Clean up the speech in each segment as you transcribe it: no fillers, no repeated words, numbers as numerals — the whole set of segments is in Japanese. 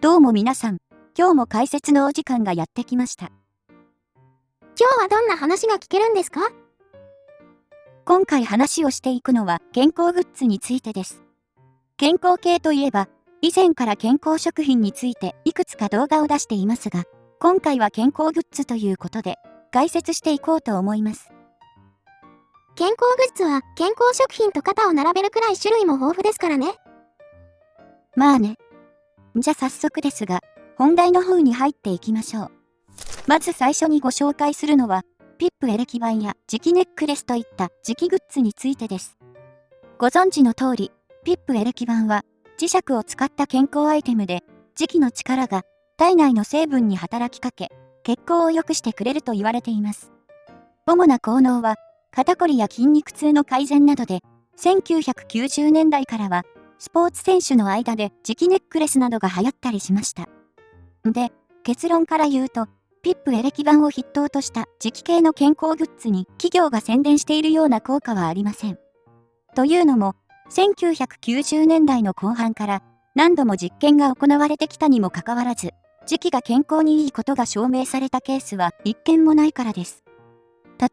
どうも皆さん、今日も解説のお時間がやってきました。今日はどんな話が聞けるんですか？今回話をしていくのは健康グッズについてです。健康系といえば、以前から健康食品についていくつか動画を出していますが、今回は健康グッズということで、解説していこうと思います。健康グッズは健康食品と肩を並べるくらい種類も豊富ですからね。まあね。じゃあ早速ですが、本題の方に入っていきましょう。まず最初にご紹介するのは、ピップエレキ板や磁気ネックレスといった磁気グッズについてです。ご存知の通り、ピップエレキ板は磁石を使った健康アイテムで、磁気の力が体内の成分に働きかけ、血行を良くしてくれると言われています。主な効能は、肩こりや筋肉痛の改善などで、1990年代からは、スポーツ選手の間で磁気ネックレスなどが流行ったりしました。で、結論から言うと、ピップエレキ板を筆頭とした磁気系の健康グッズに企業が宣伝しているような効果はありません。というのも、1990年代の後半から何度も実験が行われてきたにもかかわらず、磁気が健康にいいことが証明されたケースは一件もないからです。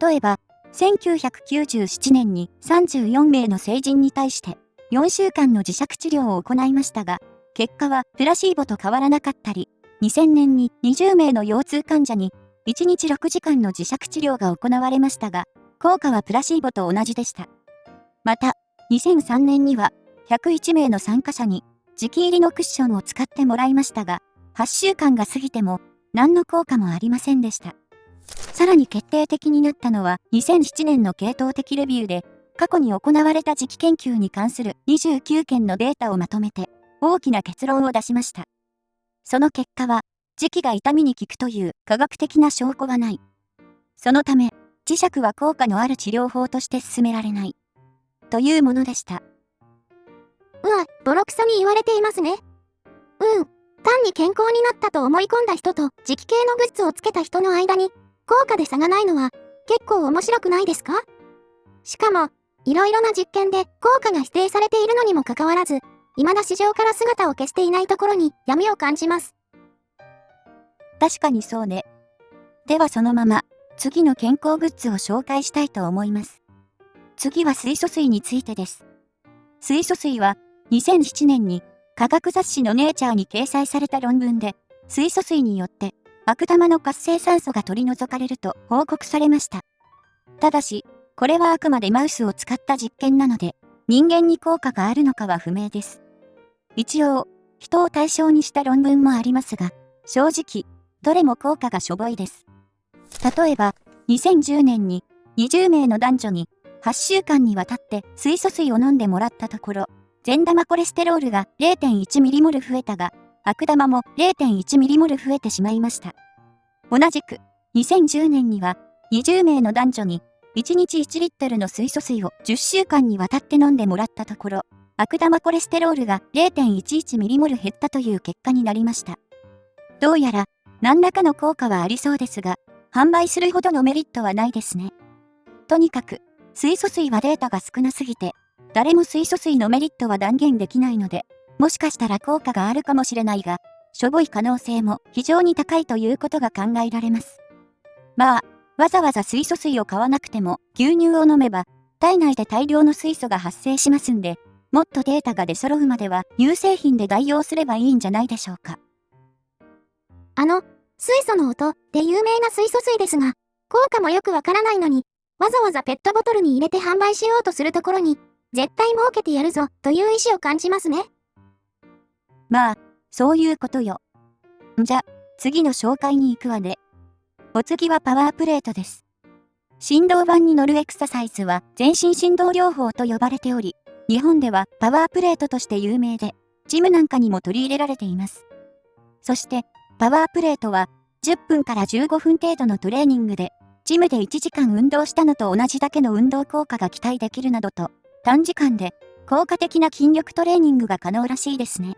例えば、1997年に34名の成人に対して4週間の磁石治療を行いましたが、結果はプラシーボと変わらなかったり、2000年に20名の腰痛患者に1日6時間の磁石治療が行われましたが、効果はプラシーボと同じでした。また、2003年には101名の参加者に磁気入りのクッションを使ってもらいましたが、8週間が過ぎても何の効果もありませんでした。さらに決定的になったのは2007年の系統的レビューで、過去に行われた磁気研究に関する29件のデータをまとめて大きな結論を出しました。その結果は、磁気が痛みに効くという科学的な証拠がない。そのため、磁石は効果のある治療法として進められない。というものでした。ボロクソに言われていますね。単に健康になったと思い込んだ人と磁気系のグッズをつけた人の間に効果で差がないのは結構面白くないですか？しかも、いろいろな実験で効果が否定されているのにもかかわらず、未だ市場から姿を消していないところに闇を感じます。確かにそうね。ではそのまま、次の健康グッズを紹介したいと思います。次は水素水についてです。水素水は、2007年に科学雑誌のネイチャーに掲載された論文で、水素水によって悪玉の活性酸素が取り除かれると報告されました。ただし、これはあくまでマウスを使った実験なので、人間に効果があるのかは不明です。一応、人を対象にした論文もありますが、正直、どれも効果がしょぼいです。例えば、2010年に20名の男女に8週間にわたって水素水を飲んでもらったところ、善玉コレステロールが 0.1mM 増えたが、悪玉も 0.1mM 増えてしまいました。同じく、2010年には20名の男女に1日1リットルの水素水を10週間にわたって飲んでもらったところ、悪玉コレステロールが 0.11mM 減ったという結果になりました。どうやら、何らかの効果はありそうですが、販売するほどのメリットはないですね。とにかく、水素水はデータが少なすぎて、誰も水素水のメリットは断言できないので、もしかしたら効果があるかもしれないが、しょぼい可能性も非常に高いということが考えられます。まあ、わざわざ水素水を買わなくても牛乳を飲めば、体内で大量の水素が発生しますんで、もっとデータが出揃うまでは乳製品で代用すればいいんじゃないでしょうか。水素の音で有名な水素水ですが、効果もよくわからないのに、わざわざペットボトルに入れて販売しようとするところに、絶対儲けてやるぞという意志を感じますね。まあ、そういうことよ。じゃ、次の紹介に行くわね。お次はパワープレートです。振動板に乗るエクササイズは全身振動療法と呼ばれており、日本ではパワープレートとして有名で、ジムなんかにも取り入れられています。そして、パワープレートは10分から15分程度のトレーニングで、ジムで1時間運動したのと同じだけの運動効果が期待できるなどと、短時間で効果的な筋力トレーニングが可能らしいですね。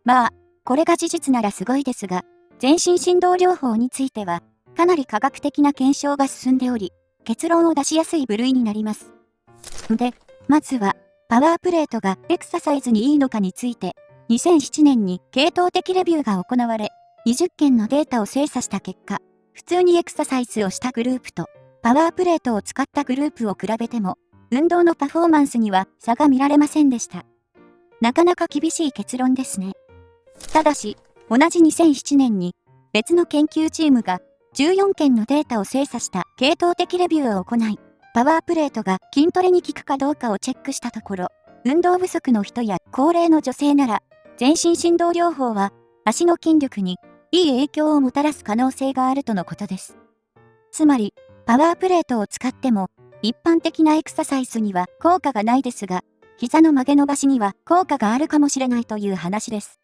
まあ、これが事実ならすごいですが、全身振動療法については、かなり科学的な検証が進んでおり、結論を出しやすい部類になります。で、まずは、パワープレートがエクササイズにいいのかについて、2007年に系統的レビューが行われ、20件のデータを精査した結果、普通にエクササイズをしたグループと、パワープレートを使ったグループを比べても、運動のパフォーマンスには差が見られませんでした。なかなか厳しい結論ですね。ただし、同じ2007年に、別の研究チームが14件のデータを精査した系統的レビューを行い、パワープレートが筋トレに効くかどうかをチェックしたところ、運動不足の人や高齢の女性なら、全身振動療法は足の筋力にいい影響をもたらす可能性があるとのことです。つまり、パワープレートを使っても、一般的なエクササイズには効果がないですが、膝の曲げ伸ばしには効果があるかもしれないという話です。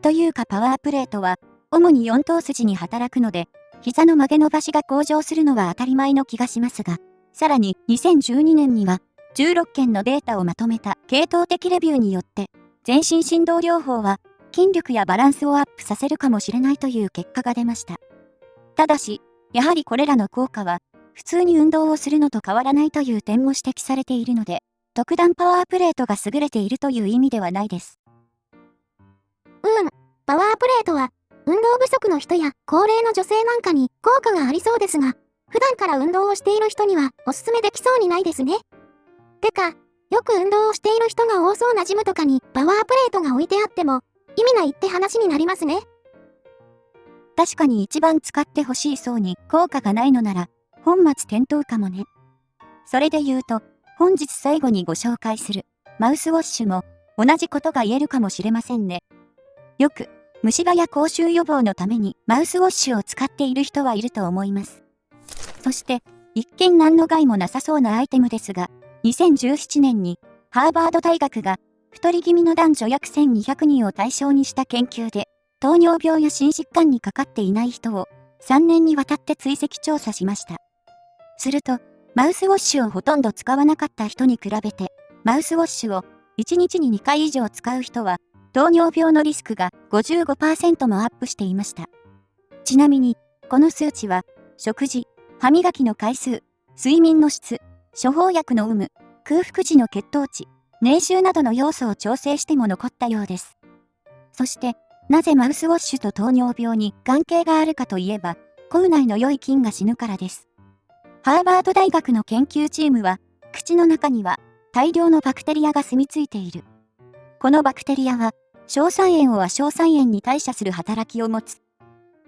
というかパワープレートは、主に4頭筋に働くので、膝の曲げ伸ばしが向上するのは当たり前の気がしますが、さらに2012年には16件のデータをまとめた系統的レビューによって、全身振動療法は筋力やバランスをアップさせるかもしれないという結果が出ました。ただし、やはりこれらの効果は、普通に運動をするのと変わらないという点も指摘されているので、特段パワープレートが優れているという意味ではないです。パワープレートは、運動不足の人や高齢の女性なんかに効果がありそうですが、普段から運動をしている人にはおすすめできそうにないですね。てか、よく運動をしている人が多そうなジムとかにパワープレートが置いてあっても、意味ないって話になりますね。確かに一番使ってほしい層に効果がないのなら、本末転倒かもね。それで言うと、本日最後にご紹介するマウスウォッシュも同じことが言えるかもしれませんね。よく、虫歯や口臭予防のためにマウスウォッシュを使っている人はいると思います。そして、一見何の害もなさそうなアイテムですが、2017年にハーバード大学が太り気味の男女約1200人を対象にした研究で、糖尿病や心疾患にかかっていない人を3年にわたって追跡調査しました。すると、マウスウォッシュをほとんど使わなかった人に比べて、マウスウォッシュを1日に2回以上使う人は、糖尿病のリスクが 55% もアップしていました。ちなみに、この数値は、食事、歯磨きの回数、睡眠の質、処方薬の有無、空腹時の血糖値、年収などの要素を調整しても残ったようです。そして、なぜマウスウォッシュと糖尿病に関係があるかといえば、口内の良い菌が死ぬからです。ハーバード大学の研究チームは、口の中には大量のバクテリアが住み着いている。このバクテリアは、硝酸塩を亜硝酸塩に代謝する働きを持つ。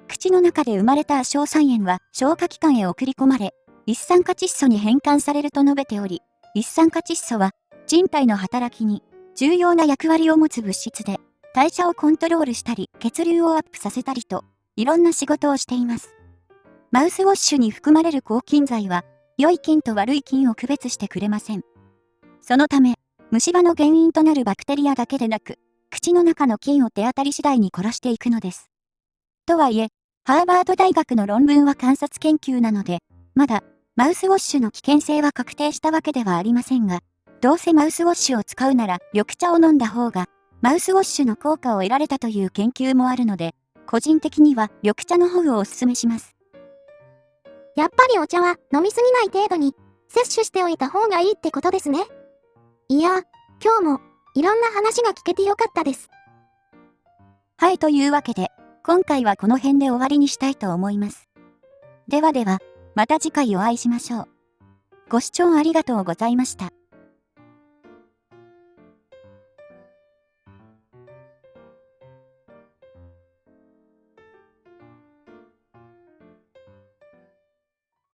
口の中で生まれた亜硝酸塩は消化器官へ送り込まれ、一酸化窒素に変換されると述べており、一酸化窒素は人体の働きに重要な役割を持つ物質で、代謝をコントロールしたり、血流をアップさせたりと、いろんな仕事をしています。マウスウォッシュに含まれる抗菌剤は、良い菌と悪い菌を区別してくれません。そのため、虫歯の原因となるバクテリアだけでなく、口の中の菌を手当たり次第に殺していくのです。とはいえ、ハーバード大学の論文は観察研究なので、まだ、マウスウォッシュの危険性は確定したわけではありませんが、どうせマウスウォッシュを使うなら緑茶を飲んだ方が、マウスウォッシュの効果を得られたという研究もあるので、個人的には緑茶の方をお勧めします。やっぱりお茶は飲みすぎない程度に摂取しておいた方がいいってことですね。いや、今日もいろんな話が聞けてよかったです。はい、というわけで、今回はこの辺で終わりにしたいと思います。ではでは、また次回お会いしましょう。ご視聴ありがとうございました。